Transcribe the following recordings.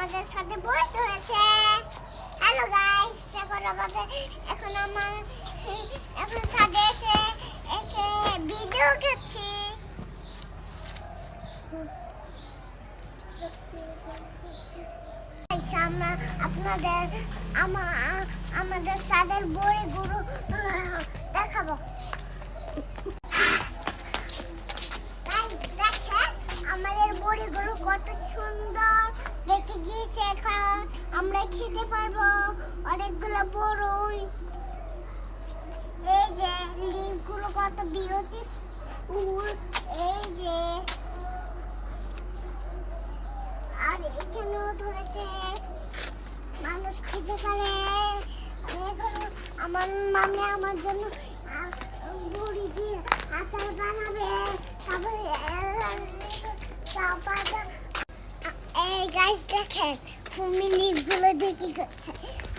আমাদের সাথে বসতে হয়েছে। হ্যালো গাইস, এখন সাথে এসে ভিডিও করছি। আমাদের সাদের বড়ি গরু দেখাবো। দেখেন আমাদের বড়ি গরু কত সুন্দর দেখে গিয়েছে। এখন আমরা খেতে পারবো অনেকগুলো বড়ই। এই যে লিভগুলো কত বিউটিফুল। এই যে আর এখানেও ধরেছে, মানুষ খেতে পারে। আমার মামি আমার জন্য বড়ি দিয়ে আচার বানাবে। এই গাছ দেখেন ফুমি লিভগুলো দেখি করছে।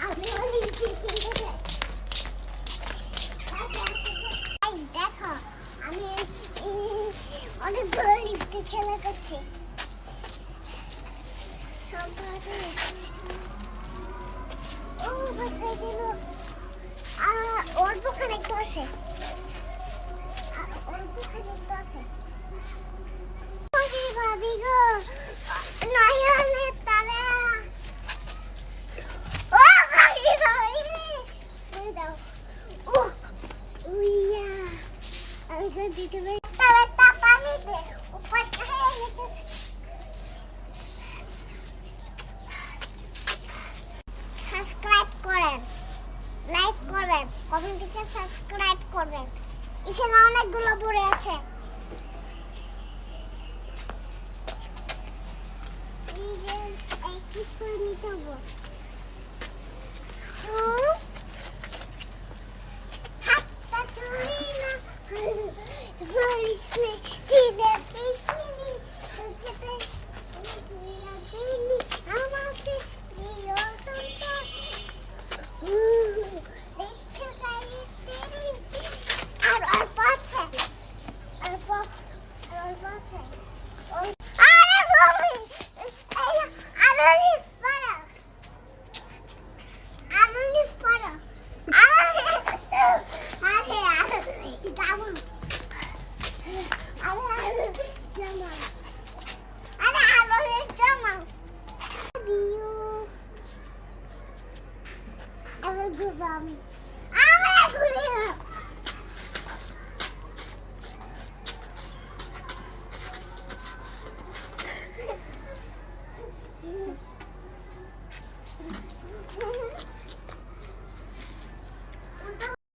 আমিও লিভ কিনতে দেখো, আমি অনেকগুলো লিভ দিয়ে খেলা করছি। অল্প খানিকটা আছে, ভাবি গো নয়নের তারা। ও ভাবি ভাবি ওই দাও। ও উইয়া আমি তো দিতে পারি। তারা পানিতে উপরটা হয়ে গেছে। সাবস্ক্রাইব করেন, লাইক করবেন, কমেন্ট থেকে সাবস্ক্রাইব করবেন। এখানে অনেকগুলো পড়ে আছে। এই যে এক পিস করে নিতে হবে। হাতটা তুলি না ভরিসনে দিলে পিছনে তোকে তুই রাখবি আমাকে দিও সন্তান। দেখছো গাইতে আর পাছে আর পাছে ওই আরে বাবা এই আরলি পারা আরে জামা আরে জামা দিও এবার ঘুরবাম আমরা ঘুরি না।